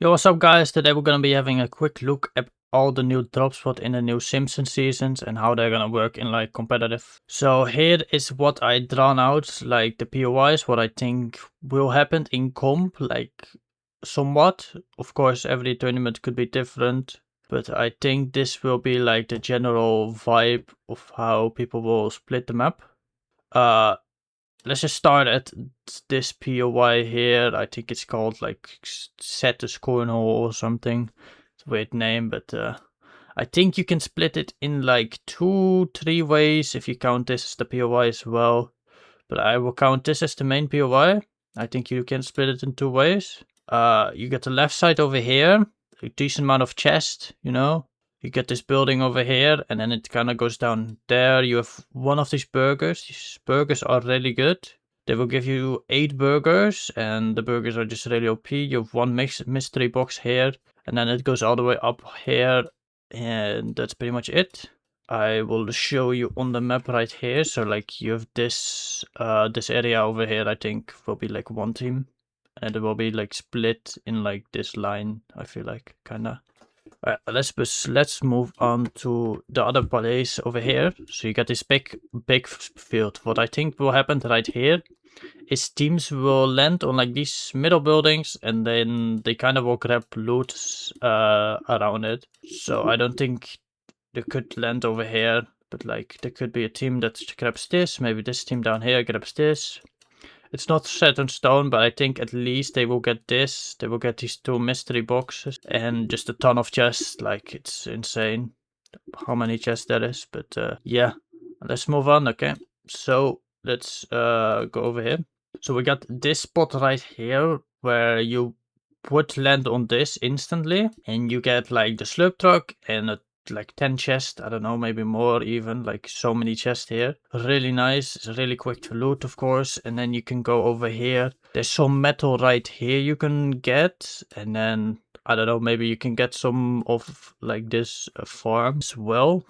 Yo, what's up guys? Today we're gonna be having a quick look at all the new drop spot in the new Simpsons seasons and how they're gonna work in like competitive. So here is what I drawn out, like the POIs, what I think will happen in comp, like somewhat. Of course, every tournament could be different, but I think this will be like the general vibe of how people will split the map. Let's just start at this POI here. I think it's called like Set the Cornhole or something. It's a weird name, but I think you can split it in like 2-3 ways if you count this as the POI as well. But I will count this as the main POI. I think you can split it in 2 ways. You get the left side over here, a decent amount of chest, you know. You get this building over here, and then it kind of goes down there. You have one of these burgers. These burgers are really good. They will give you 8 burgers, and the burgers are just really OP. You have one mystery box here, and then it goes all the way up here, and that's pretty much it. I will show you on the map right here. So like you have this this area over here, I think will be like one team, and it will be like split in like this line, I feel like, kinda. Let's move on to the other place over here. So you got this big field. What I think will happen right here is teams will land on like these middle buildings, and then they kind of will grab loot around it. So I don't think they could land over here, but like there could be a team that grabs this. Maybe this team down here grabs this. It's not set in stone, but I think at least they will get this. They will get these 2 mystery boxes and just a ton of chests. Like, it's insane how many chests there is. But yeah, let's move on, okay? So let's go over here. So we got this spot right here where you would land on this instantly, and you get like the slurp truck and like 10 chests, I don't know, maybe more even, like so many chests here. Really nice, it's really quick to loot, of course. And then you can go over here. There's some metal right here you can get, and then I don't know, maybe you can get some of like this farm as well.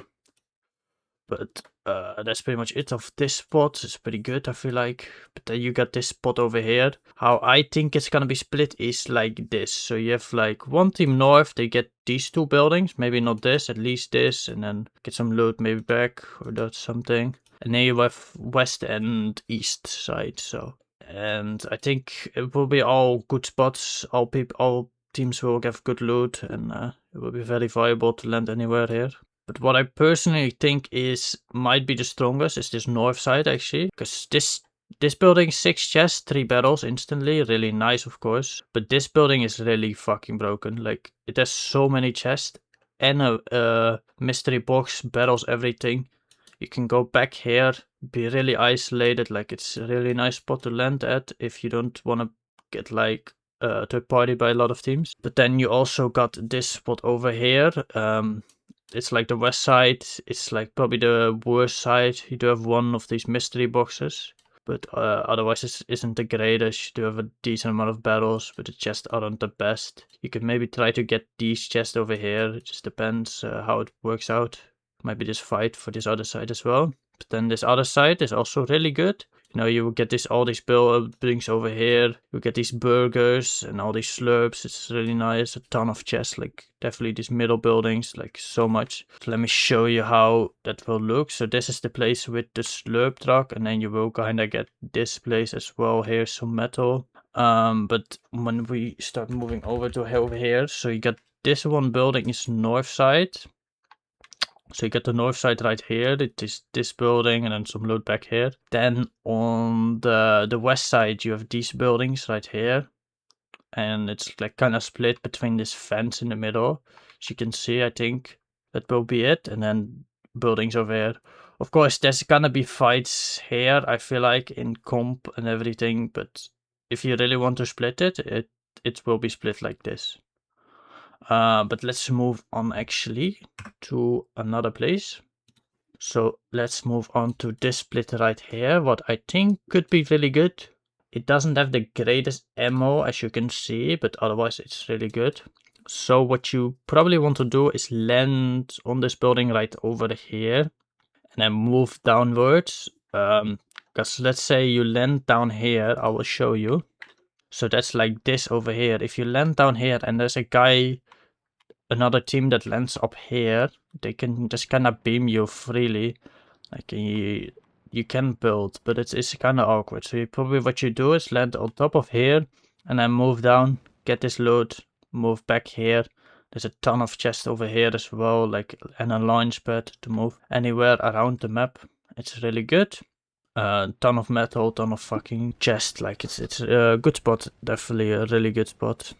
But that's pretty much it of this spot. It's pretty good, I feel like. But then you got this spot over here. How I think it's gonna be split is like this. So you have like one team north, they get these 2 buildings. Maybe not this, at least this. And then get some loot maybe back or that's something. And then you have west and east side. So, and I think it will be all good spots. All teams will get good loot, and it will be very viable to land anywhere here. But what I personally think might be the strongest is this north side, actually, because this building 6 chests, 3 barrels instantly, really nice, of course. But this building is really fucking broken. Like, it has so many chests and a mystery box, barrels, everything. You can go back here, be really isolated. Like, it's a really nice spot to land at if you don't want to get like third party by a lot of teams. But then you also got this spot over here. It's like the west side. It's like probably the worst side. You do have one of these mystery boxes, but otherwise it isn't the greatest. You do have a decent amount of barrels, but the chests aren't the best. You could maybe try to get these chests over here. It just depends how it works out. Maybe just fight for this other side as well. But then this other side is also really good. You know, you will get all these buildings over here. You get these burgers and all these slurps. It's really nice. A ton of chests, like definitely these middle buildings, like so much. So let me show you how that will look. So this is the place with the slurp truck, and then you will kind of get this place as well. Here's some metal. But when we start moving over here, so you got this one building is north side. So you get the north side right here, it is this building and then some loot back here. Then on the west side you have these buildings right here. And it's like kind of split between this fence in the middle. As you can see, I think that will be it. And then buildings over here. Of course, there's gonna be fights here, I feel like, in comp and everything. But if you really want to split it, it will be split like this. But let's move on actually to another place. So let's move on to this split right here, what I think could be really good. It doesn't have the greatest ammo, as you can see, but otherwise it's really good. So what you probably want to do is land on this building right over here and then move downwards. Because let's say you land down here, I will show you. So that's like this over here. If you land down here and there's a guy, another team that lands up here, they can just kind of beam you freely. Like you can build, but it's kind of awkward. So probably what you do is land on top of here and then move down, get this loot, move back here. There's a ton of chests over here as well, like, and a launch pad to move anywhere around the map. It's really good. Ton of metal, ton of fucking chest. Like it's a good spot, definitely a really good spot.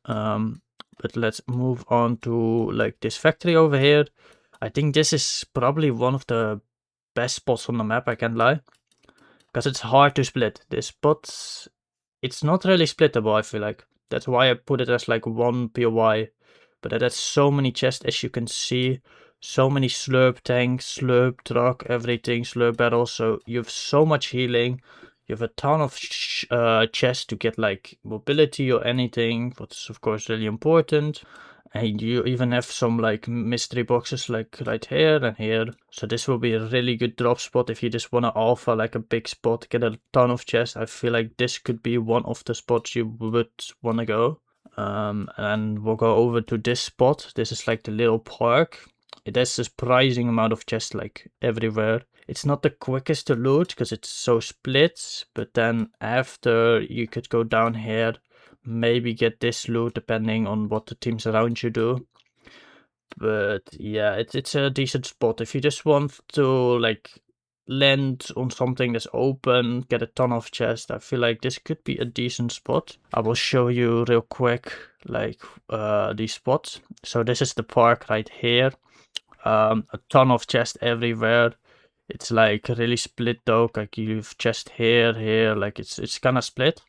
But let's move on to like this factory over here. I think this is probably one of the best spots on the map, I can't lie. Because it's hard to split. This spot, it's not really splittable, I feel like. That's why I put it as like one POI. But it has so many chests, as you can see. So many slurp tanks, slurp truck, everything, slurp barrels. So you have so much healing. You have a ton of chests to get like mobility or anything, what's of course really important. And you even have some like mystery boxes like right here and here. So this will be a really good drop spot if you just want to alpha like a big spot, get a ton of chests. I feel like this could be one of the spots you would want to go. And we'll go over to this spot. This is like the little park. It has a surprising amount of chests like everywhere. It's not the quickest to loot because it's so split, but then after you could go down here, maybe get this loot depending on what the teams around you do. But yeah, it's a decent spot if you just want to like land on something that's open, get a ton of chests. I feel like this could be a decent spot. I will show you real quick like these spots. So this is the park right here. A ton of chests everywhere. It's like really split though, like you've chest here, like it's kind of split.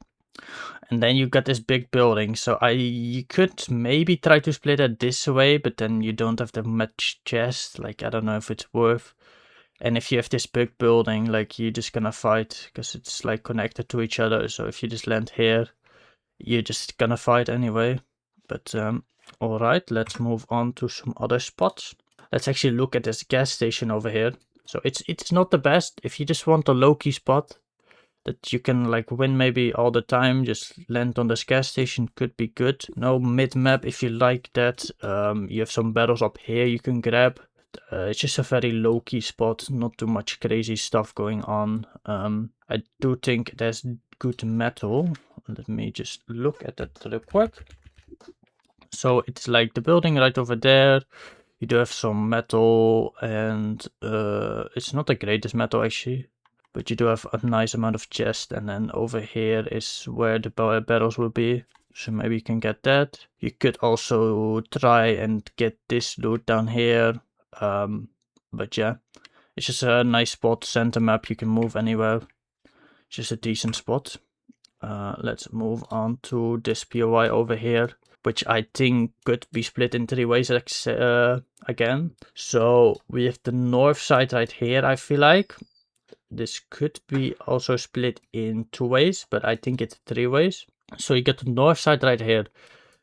And then you got this big building, so you could maybe try to split it this way, but then you don't have the much chest, like I don't know if it's worth. And if you have this big building, like you're just gonna fight, because it's like connected to each other, so if you just land here, you're just gonna fight anyway. But alright, let's move on to some other spots. Let's actually look at this gas station over here. So it's not the best. If you just want a low-key spot that you can like win maybe all the time, just land on this gas station could be good. No mid-map if you like that. You have some battles up here you can grab. It's just a very low-key spot, not too much crazy stuff going on. I do think there's good metal. Let me just look at that real quick. So it's like the building right over there. You do have some metal, and it's not the greatest metal actually, but you do have a nice amount of chest. And then over here is where the barrels will be, so maybe you can get that. You could also try and get this loot down here, but yeah, it's just a nice spot, center map, you can move anywhere. It's just a decent spot. Let's move on to this POI over here, which I think could be split in 3 ways again. So we have the north side right here, I feel like. This could be also split in 2 ways, but I think it's 3 ways. So you get the north side right here.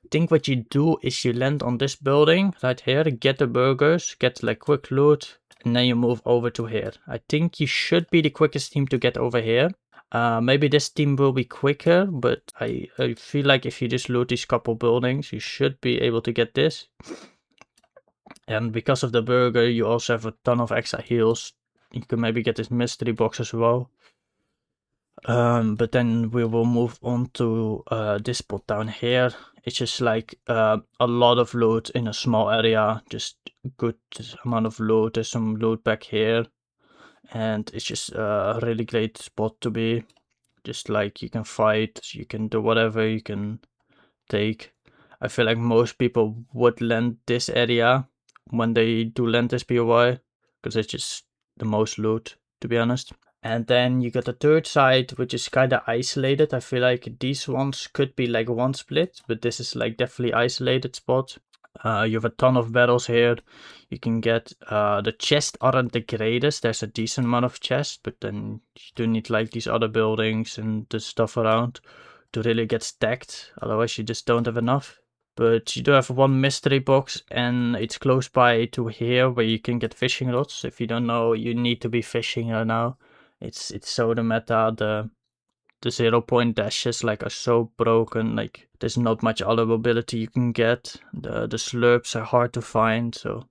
I think what you do is you land on this building right here, get the burgers, get like quick loot, and then you move over to here. I think you should be the quickest team to get over here. Maybe this team will be quicker, but I feel like if you just loot these couple buildings, you should be able to get this. And because of the burger, you also have a ton of extra heals. You can maybe get this mystery box as well. But then we will move on to this spot down here. It's just like a lot of loot in a small area, just good amount of loot. There's some loot back here. And it's just a really great spot to be. Just like you can fight, you can do whatever you can take. I feel like most people would land this area when they do land this POI, because it's just the most loot, to be honest. And then you got the third side, which is kind of isolated. I feel like these ones could be like one split, but this is like definitely isolated spot. You have a ton of battles here. You can get the chests aren't the greatest. There's a decent amount of chests, but then you do need like these other buildings and the stuff around to really get stacked. Otherwise, you just don't have enough. But you do have one mystery box, and it's close by to here where you can get fishing rods. If you don't know, you need to be fishing right now. It's so the meta. the 0 point dashes like are so broken, like there's not much other mobility you can get. The slurps are hard to find, so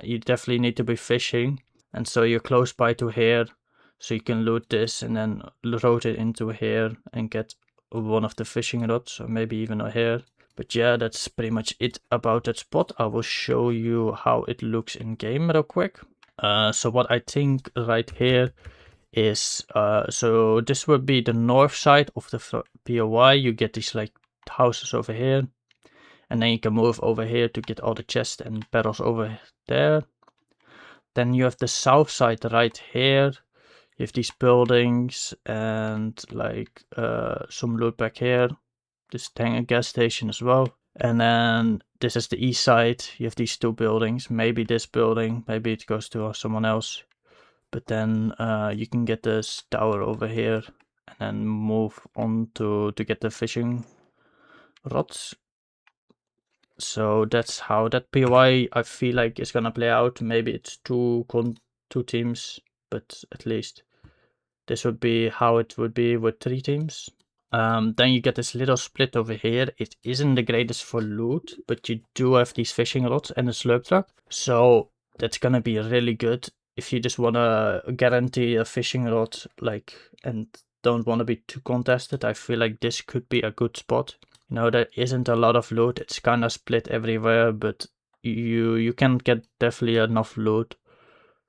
you definitely need to be fishing. And so you're close by to here, so you can loot this and then rotate into here and get one of the fishing rods, or maybe even a hair. But yeah, that's pretty much it about that spot. I will show you how it looks in game real quick. So what I think right here is, so this would be the north side of the POI. You get these like houses over here, and then you can move over here to get all the chests and barrels over there. Then you have the south side right here. You have these buildings and like some loot back here. This tank gas station as well. And then this is the east side. You have these two buildings. Maybe this building. Maybe it goes to someone else. But then you can get this tower over here and then move on to get the fishing rods. So that's how that POI I feel like is gonna play out. Maybe it's two teams, but at least this would be how it would be with 3 teams. Then you get this little split over here. It isn't the greatest for loot, but you do have these fishing rods and a slurp truck. So that's gonna be really good if you just wanna guarantee a fishing rod, like, and don't wanna be too contested. I feel like this could be a good spot. You know, there isn't a lot of loot. It's kind of split everywhere, but you can get definitely enough loot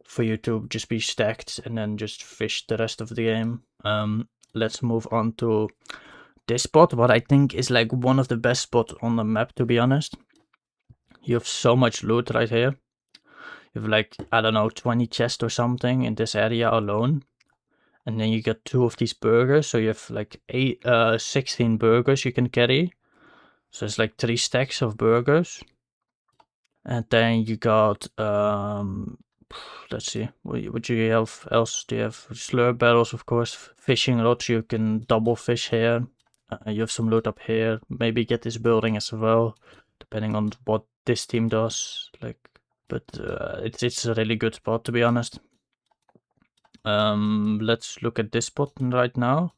for you to just be stacked and then just fish the rest of the game. Let's move on to this spot, what I think is like one of the best spots on the map, to be honest. You have so much loot right here. You have like, I don't know, 20 chests or something in this area alone. And then you get 2 of these burgers, so you have like 16 burgers you can carry. So it's like 3 stacks of burgers. And then you got, let's see, what do you have else? Do you have slurp barrels, of course, fishing rods, you can double fish here. You have some loot up here, maybe get this building as well, depending on what this team does. Like, but it's a really good spot, to be honest. Let's look at this spot right now.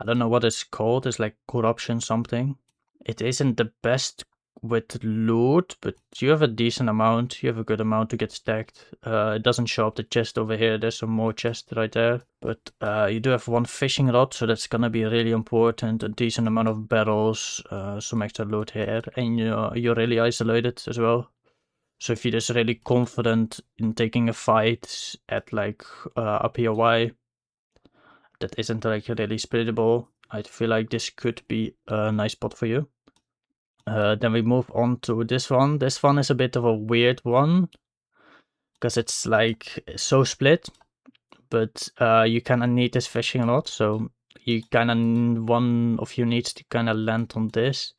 I don't know what it's called. It's like corruption something. It isn't the best with loot, but you have a decent amount. You have a good amount to get stacked. It doesn't show up the chest over here. There's some more chests right there. But you do have 1 fishing rod, so that's gonna be really important. A decent amount of barrels, some extra loot here, and you're really isolated as well. So if you're just really confident in taking a fight at like a POI that isn't like really splittable, I feel like this could be a nice spot for you. Then we move on to this one. This one is a bit of a weird one because it's like so split, but you kind of need this fishing rod, so you kind of, one of you needs to kind of land on this,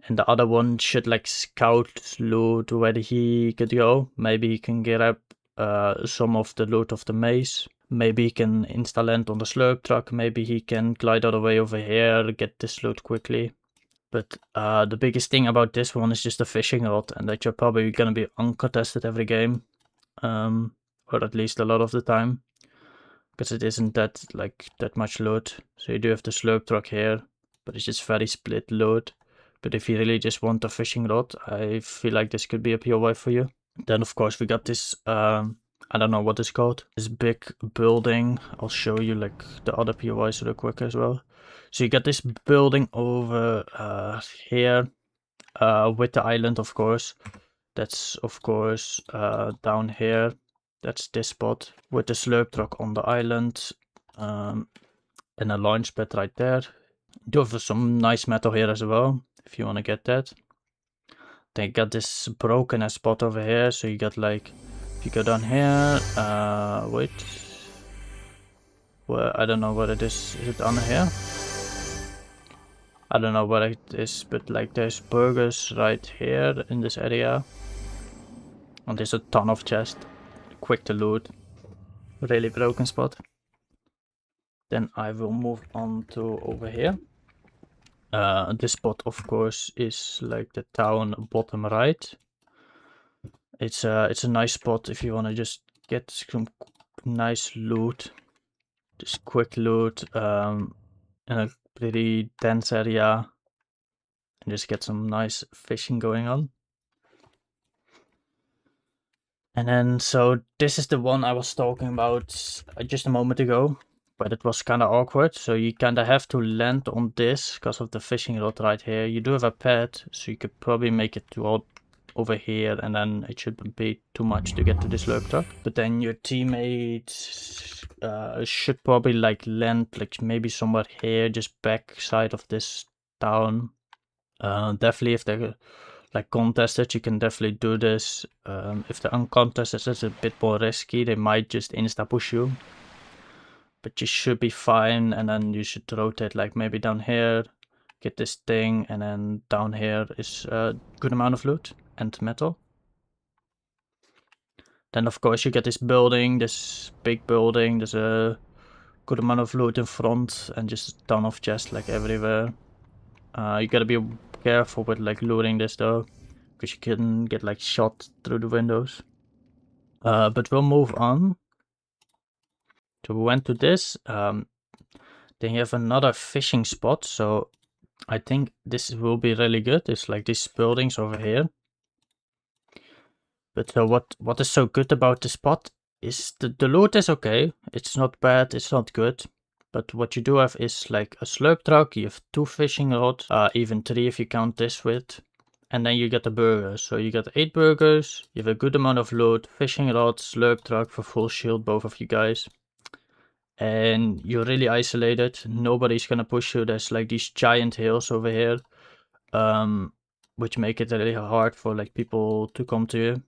and the other one should like scout loot where he could go. Maybe he can get up some of the loot of the maze. Maybe he can insta land on the slurp truck. Maybe he can glide all the way over here, get this loot quickly. But the biggest thing about this one is just the fishing rod, and that you're probably gonna be uncontested every game, or at least a lot of the time, because it isn't that much loot. So you do have the slurp truck here, but it's just very split loot. But if you really just want a fishing rod, I feel like this could be a POI for you. Then of course we got this, I don't know what it's called, this big building. I'll show you like the other POIs real quick as well. So you got this building over here with the island, of course. That's of course down here. That's this spot with the slurp truck on the island, and a launch pad right there. You do have some nice metal here as well, if you want to get that. They got this broken spot over here, so you got like, if you go down here, wait, well, I don't know what it is it down here? I don't know what it is, but like there's burgers right here in this area. And there's a ton of chests, quick to loot, really broken spot. Then I will move on to over here. This spot of course is like the town bottom right. It's a nice spot if you want to just get some nice loot, just quick loot, in a pretty dense area and just get some nice fishing going on. And then, so this is the one I was talking about just a moment ago, but it was kind of awkward. So you kind of have to land on this because of the fishing rod right here. You do have a pad, so you could probably make it to all over here, and then it shouldn't be too much to get to this lurk truck. But then your teammate should probably like land like maybe somewhere here, just back side of this town. Definitely if they're like contested, you can definitely do this. If they're uncontested, it's a bit more risky. They might just insta push you, but you should be fine. And then you should rotate like maybe down here, get this thing, and then down here is a good amount of loot and metal. Then of course you get this building, this big building. There's a good amount of loot in front and just a ton of chests like everywhere. You gotta be careful with like looting this though, because you can get like shot through the windows. But we'll move on. So we went to this. Then you have another fishing spot. So I think this will be really good. It's like these buildings over here. But so what is so good about this spot is the loot is okay. It's not bad. It's not good. But what you do have is like a slurp truck. You have 2 fishing rods, even 3 if you count this with. And then you get the burgers. So you get 8 burgers. You have a good amount of loot, fishing rods, slurp truck for full shield, both of you guys. And you're really isolated. Nobody's gonna push you. There's like these giant hills over here, which make it really hard for like people to come to you.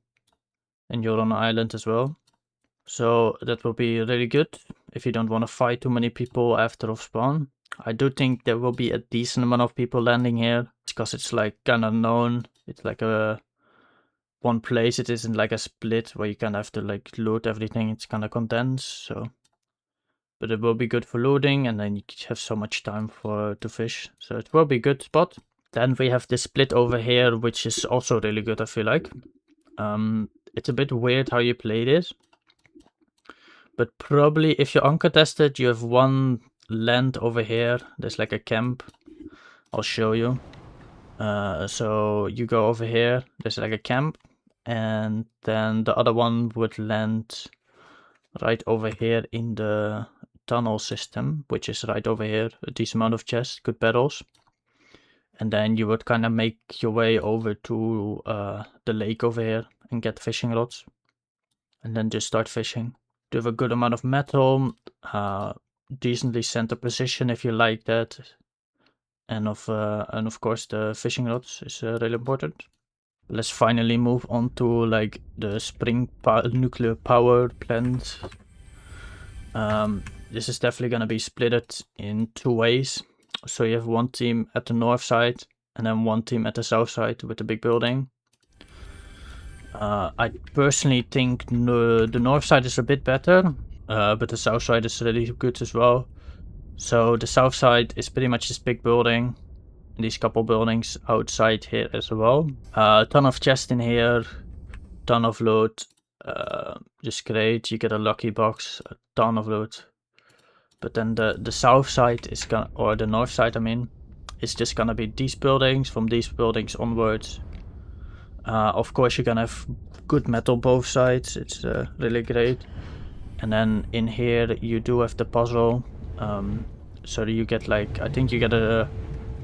And you're on an island as well. So that will be really good if you don't want to fight too many people after off spawn. I do think there will be a decent amount of people landing here because it's like kind of known. It's like a one place. It isn't like a split where you kind of have to like load everything. It's kind of condensed. So, but it will be good for loading, and then you have so much time to fish. So it will be a good spot. Then we have this split over here, which is also really good. I feel like it's a bit weird how you play this. But probably if you're uncontested, you have one land over here. There's like a camp. I'll show you. So you go over here. There's like a camp. And then the other one would land right over here in the tunnel system, which is right over here. A decent amount of chests, good battles. And then you would kind of make your way over to the lake over here and get fishing rods. And then just start fishing. You have a good amount of metal, decently center position if you like that, and of course the fishing rods is really important. Let's finally move on to like the nuclear power plant. This is definitely gonna be split in 2 ways. So you have one team at the north side and then one team at the south side with the big building. I personally think the north side is a bit better, but the south side is really good as well. So the south side is pretty much this big building, these couple buildings outside here as well. A ton of chests in here, ton of loot, just great. You get a lucky box, a ton of loot. But then the south side is gonna, or the north side I mean, is just gonna be these buildings. From these buildings onwards. Of course you're gonna have good metal both sides, it's really great. And then in here you do have the puzzle, so you get like, I think you get a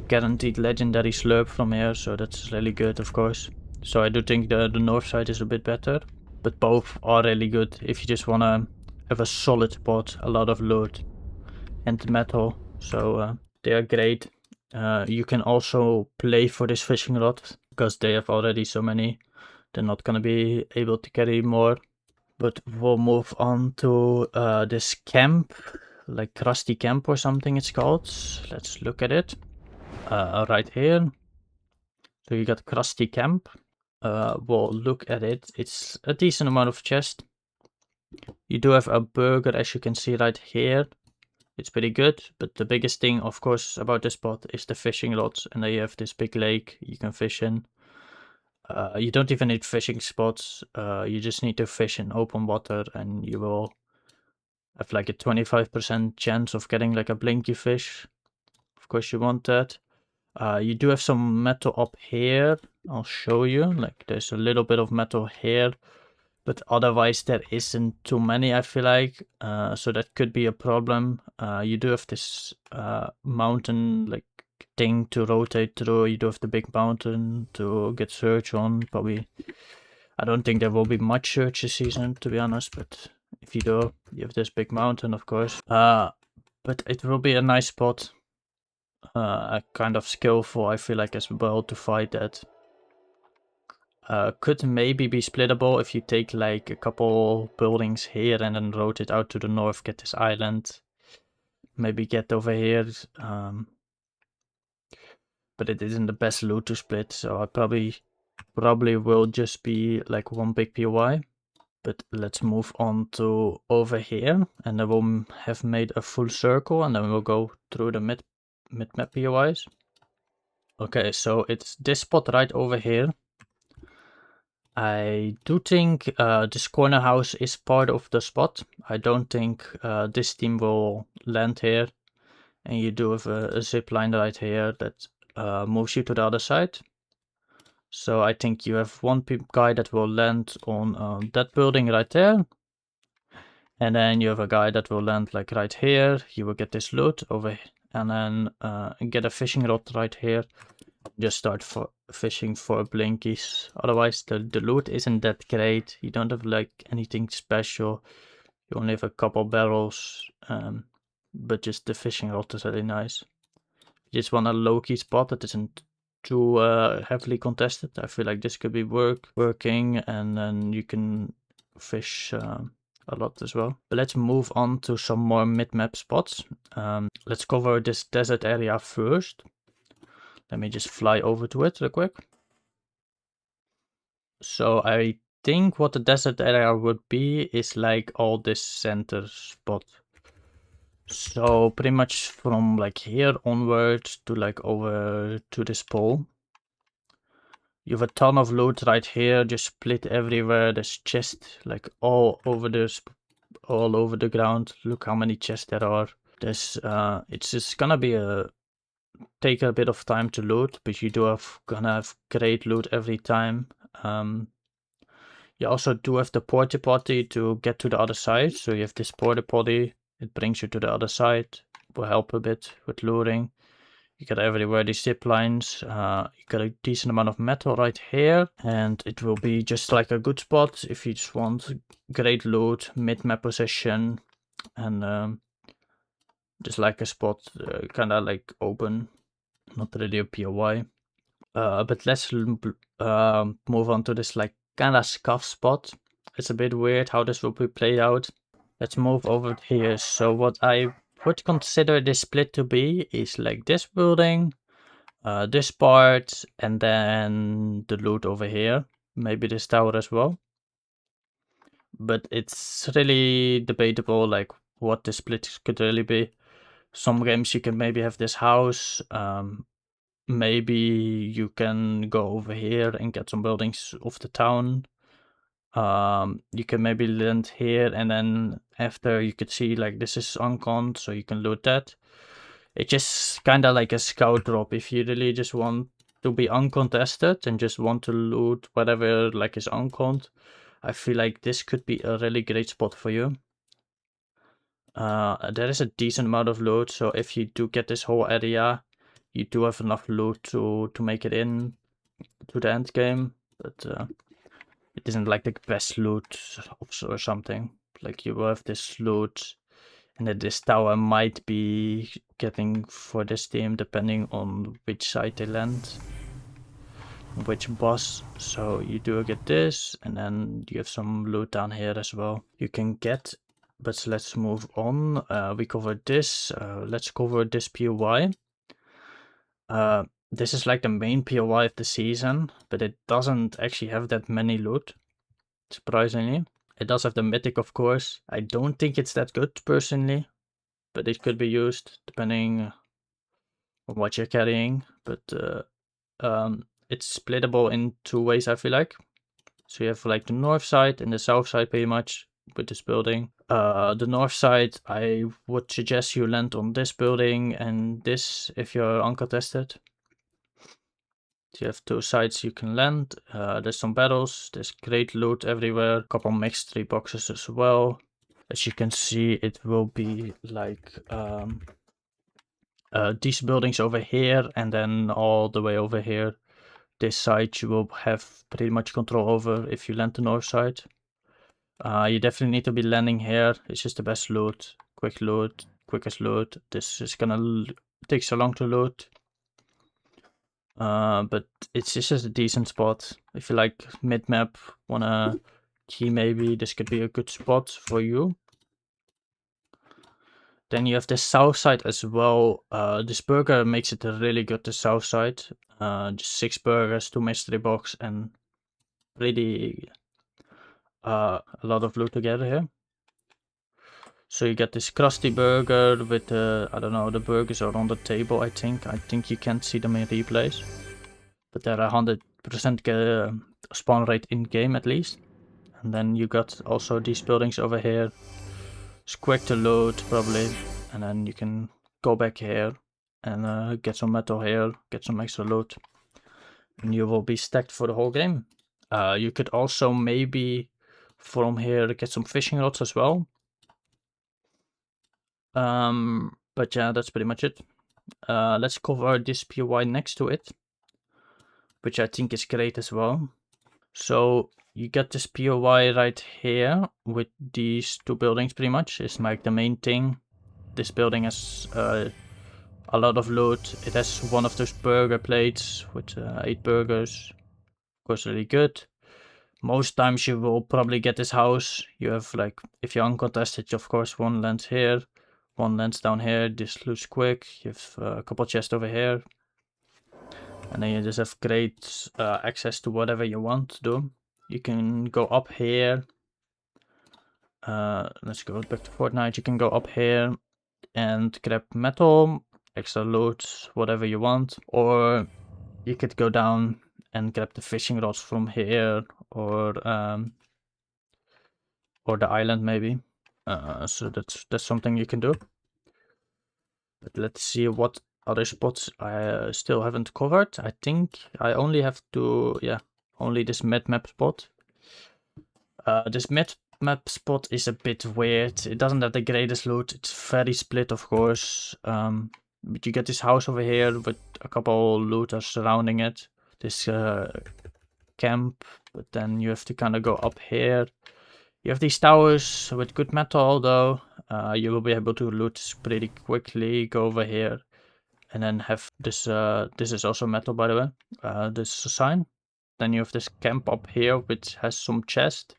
guaranteed legendary slurp from here, so that's really good of course. So I do think the north side is a bit better, but both are really good if you just wanna have a solid spot, a lot of loot and metal, so they are great. You can also play for this fishing rod, because they have already so many, they're not gonna be able to carry more. But we'll move on to this camp, like Krusty Camp or something it's called. Let's look at it. Right here. So you got Krusty Camp. We'll look at it. It's a decent amount of chest. You do have a burger, as you can see right here. It's pretty good, but the biggest thing, of course, about this spot is the fishing rods, and then you have this big lake you can fish in. You don't even need fishing spots, you just need to fish in open water, and you will have like a 25% chance of getting like a blinky fish. Of course you want that. You do have some metal up here. I'll show you. Like there's a little bit of metal here, but otherwise there isn't too many, I feel like. So that could be a problem. You do have this mountain like thing to rotate through. You do have the big mountain to get search on. Probably, I don't think there will be much search this season, to be honest. But if you do, you have this big mountain, of course. But it will be a nice spot. A kind of skillful, I feel like, as well to fight that. Could maybe be splittable if you take like a couple buildings here and then rotate out to the north, get this island. Maybe get over here. But it isn't the best loot to split, so I probably will just be like one big POI. But let's move on to over here, and then we'll have made a full circle, and then we'll go through the mid-map POIs. Okay, so it's this spot right over here. I do think this corner house is part of the spot. I don't think this team will land here. And you do have a zip line right here that moves you to the other side. So I think you have one guy that will land on that building right there. And then you have a guy that will land like right here. You will get this loot over, and then get a fishing rod right here. Just start fishing for blinkies. Otherwise the loot isn't that great. You don't have like anything special. You only have a couple barrels, but just the fishing rod is really nice. You just want a low-key spot that isn't too heavily contested. I feel like this could be working, and then you can fish a lot as well. But let's move on to some more mid-map spots. Let's cover this desert area first. Let me just fly over to it real quick. So I think what the desert area would be is like all this center spot. So pretty much from like here onwards to like over to this pole. You have a ton of loot right here, just split everywhere. There's chests like all over the ground. Look how many chests there are. There's it's just gonna be take a bit of time to loot, but you gonna have great loot every time. You also do have the porta potty to get to the other side. So you have this porta potty, it brings you to the other side. Will help a bit with looting. You got everywhere these zip lines. You got a decent amount of metal right here, and it will be just like a good spot if you just want great loot, mid-map position, and just like a spot kind of like open, not really a POI. But let's move on to this like kind of scuff spot. It's a bit weird how this will be played out. Let's move over here. So what I would consider this split to be is like this building, this part, and then the loot over here. Maybe this tower as well. But it's really debatable like what the split could really be. Some games you can maybe have this house. Maybe you can go over here and get some buildings of the town. You can maybe land here, and then after you could see like this is unconned, so you can loot that. It's just kind of like a scout drop if you really just want to be uncontested and just want to loot whatever like is unconned. I feel like this could be a really great spot for you. There is a decent amount of loot, so if you do get this whole area, you do have enough loot to make it in to the end game, but it isn't like the best loot or something. Like you will have this loot, and then this tower might be getting for this team depending on which side they land, which boss. So you do get this, and then you have some loot down here as well you can get. But let's move on. We covered this. Let's cover this POI. This is like the main POI of the season, but it doesn't actually have that many loot, surprisingly. It does have the mythic, of course. I don't think it's that good, personally, but it could be used depending on what you're carrying. But it's splittable in two ways, I feel like. So you have like the north side and the south side, pretty much. with this building. The north side, I would suggest you land on this building and this if you're uncontested. So you have two sides you can land. There's some battles, there's great loot everywhere, a couple mixed boxes as well. As you can see, it will be like these buildings over here and then all the way over here. This side you will have pretty much control over if you land the north side. You definitely need to be landing here. It's just the best loot, quickest loot. This is gonna take so long to loot. But it's just a decent spot. If you like mid-map, wanna key maybe, this could be a good spot for you. Then you have the south side as well. This burger makes it really good, the south side. Just 6 burgers, 2 mystery box, and really a lot of loot together here. So you get this crusty burger with I don't know, the burgers are on the table, I think. I think you can't see them in replays. But they're 100% spawn rate in game at least. And then you got also these buildings over here. It's quick to load probably. And then you can go back here and get some metal here, get some extra loot. And you will be stacked for the whole game. You could also maybe from here get some fishing rods as well. But yeah, that's pretty much it. Let's cover this POI next to it, which I think is great as well. So you get this POI right here with these 2 buildings pretty much. It's like the main thing. This building has a lot of loot. It has one of those burger plates with 8 burgers. Of course, really good. Most times you will probably get this house. You have like, if you're uncontested, of course, one lands here, one lands down here. This looks quick. You have a couple chests over here. And then you just have great access to whatever you want to do. You can go up here. Let's go back to Fortnite. You can go up here and grab metal, extra loot, whatever you want. Or you could go down and grab the fishing rods from here, or the island maybe. So that's something you can do. But let's see what other spots I still haven't covered. I think I only have to, only this mid-map spot. This mid-map spot is a bit weird. It doesn't have the greatest loot. It's very split, of course. But you get this house over here with a couple looters surrounding it. This camp, but then you have to kind of go up here. You have these towers with good metal, though. You will be able to loot pretty quickly. Go over here, and then have this. This is also metal, by the way. This is a sign. Then you have this camp up here, which has some chest.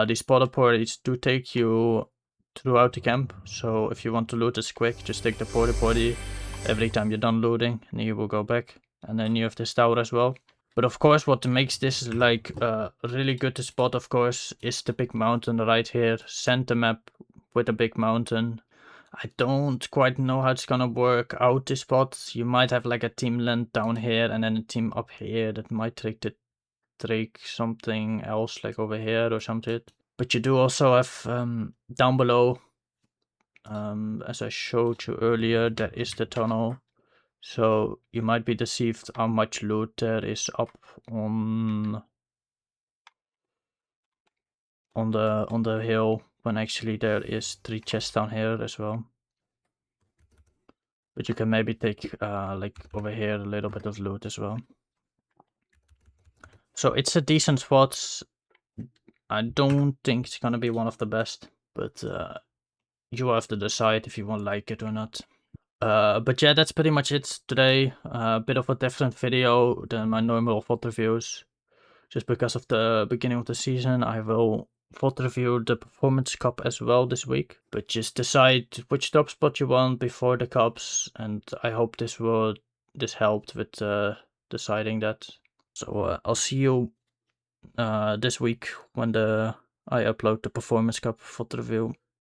These porta potties do take you throughout the camp. So if you want to loot this quick, just take the porta potty every time you're done looting, and you will go back. And then you have this tower as well. But of course, what makes this like really good to spot, of course, is the big mountain right here. Center map with a big mountain. I don't quite know how it's gonna work out this spot. You might have like a team land down here and then a team up here that might trick something else like over here or something. But you do also have down below, as I showed you earlier, there is the tunnel. So you might be deceived how much loot there is up on the hill, when actually there is 3 chests down here as well. But you can maybe take like over here a little bit of loot as well. So it's a decent spot. I don't think it's gonna be one of the best, but you have to decide if you won't like it or not. But yeah, that's pretty much it today. A bit of a different video than my normal VOD reviews. Just because of the beginning of the season, I will VOD review the Performance Cup as well this week. But just decide which drop spot you want before the cups, and I hope this helped with deciding that. So I'll see you this week when I upload the Performance Cup VOD review.